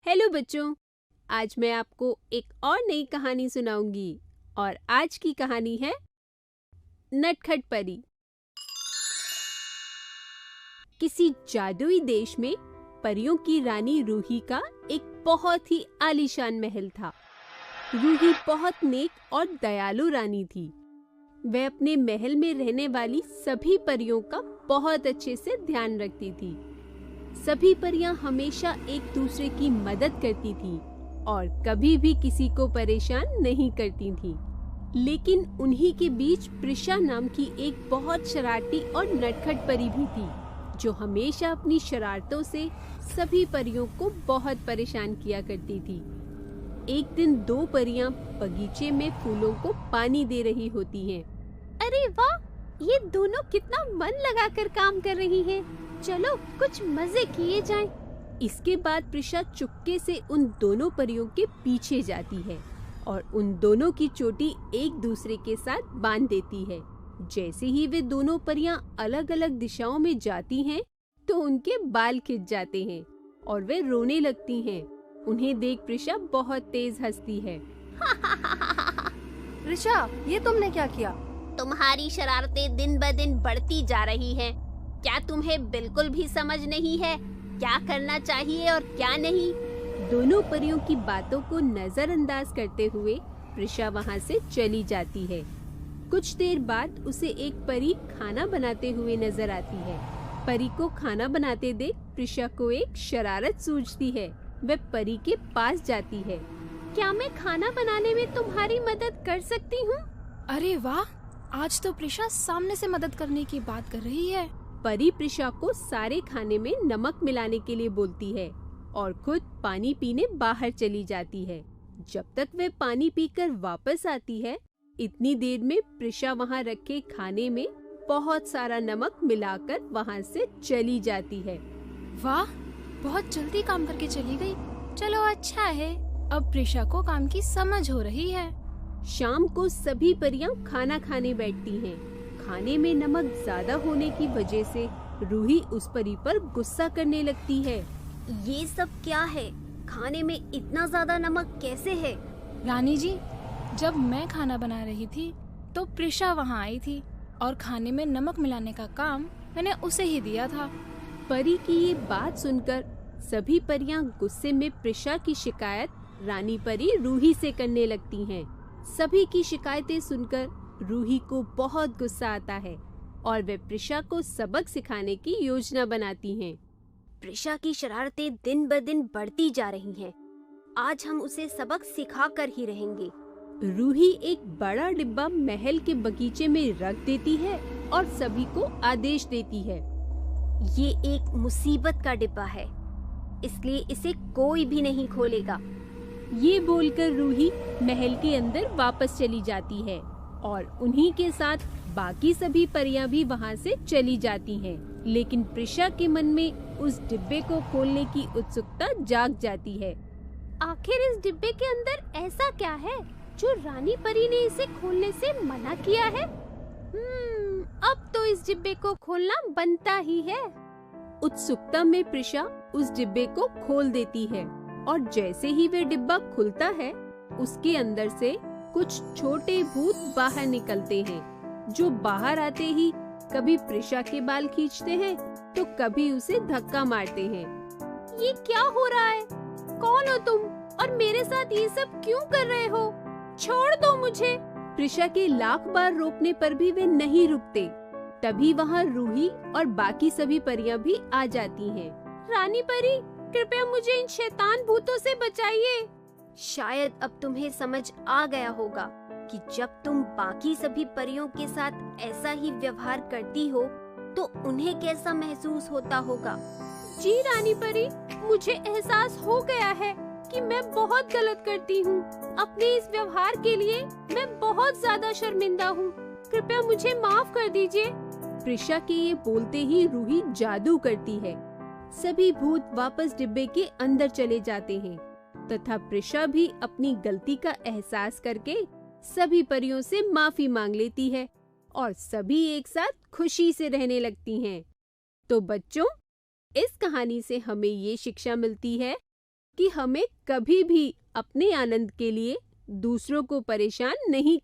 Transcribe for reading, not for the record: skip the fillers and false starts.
Hello बच्चों, आज मैं आपको एक और नई कहानी सुनाऊंगी और आज की कहानी है नटखट परी। किसी जादुई देश में परियों की रानी रूही का एक बहुत ही आलीशान महल था। रूही बहुत नेक और दयालु रानी थी। वह अपने महल में रहने वाली सभी परियों का बहुत अच्छे से ध्यान रखती थी। सभी परियां हमेशा एक दूसरे की मदद करती थीं और कभी भी किसी को परेशान नहीं करती थीं। लेकिन उन्हीं के बीच प्रिशा नाम की एक बहुत शरारती और नटखट परी भी थी, जो हमेशा अपनी शरारतों से सभी परियों को बहुत परेशान किया करती थी। एक दिन दो परियां बगीचे में फूलों को पानी दे रही होती हैं। अरे वाह, ये दोनों कितना मन लगाकर काम कर रही हैं। चलो कुछ मजे किए जाएं। इसके बाद प्रिशा चुपके से उन दोनों परियों के पीछे जाती है और उन दोनों की चोटी एक दूसरे के साथ बांध देती है। जैसे ही वे दोनों परियां अलग-अलग दिशाओं में जाती हैं, तो उनके बाल खिंच जाते हैं और वे रोने लगती हैं। उन्हें देख प्रिशा बहुत तेज हंसती है। प्रिशा, ये तुमने क्या किया? तुम्हारी शरारतें दिन ब दिन बढ़ती जा रही हैं। क्या तुम्हें बिल्कुल भी समझ नहीं है क्या करना चाहिए और क्या नहीं? दोनों परियों की बातों को नजरअंदाज करते हुए प्रिशा वहां से चली जाती है। कुछ देर बाद उसे एक परी खाना बनाते हुए नजर आती है। परी को खाना बनाते देख प्रिशा को एक शरारत सूझती है। वह परी के पास जाती है। क्या मैं खाना बनाने में तुम्हारी मदद कर सकती हूँ? अरे वाह, आज तो प्रिशा सामने से मदद करने की बात कर रही है। परी प्रिशा को सारे खाने में नमक मिलाने के लिए बोलती है और खुद पानी पीने बाहर चली जाती है। जब तक वह पानी पीकर वापस आती है, इतनी देर में प्रिशा वहां रखे खाने में बहुत सारा नमक मिलाकर वहां से चली जाती है। वाह, बहुत जल्दी काम करके चली गई। चलो अच्छा है, अब प्रिशा को काम की समझ हो रही है। शाम को सभी परियां खाना खाने बैठती हैं। खाने में नमक ज्यादा होने की वजह से रूही उस परी पर गुस्सा करने लगती है। ये सब क्या है? खाने में इतना ज्यादा नमक कैसे है? रानी जी, जब मैं खाना बना रही थी तो प्रिशा वहाँ आई थी और खाने में नमक मिलाने का काम मैंने उसे ही दिया था। परी की ये बात सुनकर सभी परियां गुस्से में प्रिशा की शिकायत रानी परी रूही से करने लगती हैं। सभी की शिकायतें सुनकर रूही को बहुत गुस्सा आता है और वे प्रिशा को सबक सिखाने की योजना बनाती हैं। प्रिशा की शरारतें दिन ब दिन बढ़ती जा रही हैं। आज हम उसे सबक सिखा कर ही रहेंगे। रूही एक बड़ा डिब्बा महल के बगीचे में रख देती है और सभी को आदेश देती है। ये एक मुसीबत का डिब्बा है, इसलिए इसे कोई भी नहीं खोलेगा। ये बोलकर रूही महल के अंदर वापस चली जाती है और उन्हीं के साथ बाकी सभी परियां भी वहां से चली जाती हैं। लेकिन प्रिशा के मन में उस डिब्बे को खोलने की उत्सुकता जाग जाती है। आखिर इस डिब्बे के अंदर ऐसा क्या है जो रानी परी ने इसे खोलने से मना किया है? अब तो इस डिब्बे को खोलना बनता ही है। उत्सुकता में प्रिशा उस डिब्बे को खोल देती है और जैसे ही वह डिब्बा खुलता है, उसके अंदर से कुछ छोटे भूत बाहर निकलते हैं, जो बाहर आते ही कभी प्रिशा के बाल खींचते हैं तो कभी उसे धक्का मारते हैं। ये क्या हो रहा है? कौन हो तुम और मेरे साथ ये सब क्यों कर रहे हो? छोड़ दो मुझे। प्रिशा के लाख बार रोकने पर भी वे नहीं रुकते। तभी वहाँ रूही और बाकी सभी परियां भी आ जाती हैं। रानी परी, कृपया मुझे इन शैतान भूतों से बचाइए। शायद अब तुम्हें समझ आ गया होगा कि जब तुम बाकी सभी परियों के साथ ऐसा ही व्यवहार करती हो तो उन्हें कैसा महसूस होता होगा। जी रानी परी, मुझे एहसास हो गया है कि मैं बहुत गलत करती हूँ। अपने इस व्यवहार के लिए मैं बहुत ज्यादा शर्मिंदा हूँ। कृपया मुझे माफ कर दीजिए। प्रिशा के ये बोलते ही रूही जादू करती है। सभी भूत वापस डिब्बे के अंदर चले जाते हैं तथा प्रिशा भी अपनी गलती का एहसास करके सभी परियों से माफी मांग लेती है और सभी एक साथ खुशी से रहने लगती हैं। तो बच्चों, इस कहानी से हमें ये शिक्षा मिलती है कि हमें कभी भी अपने आनंद के लिए दूसरों को परेशान नहीं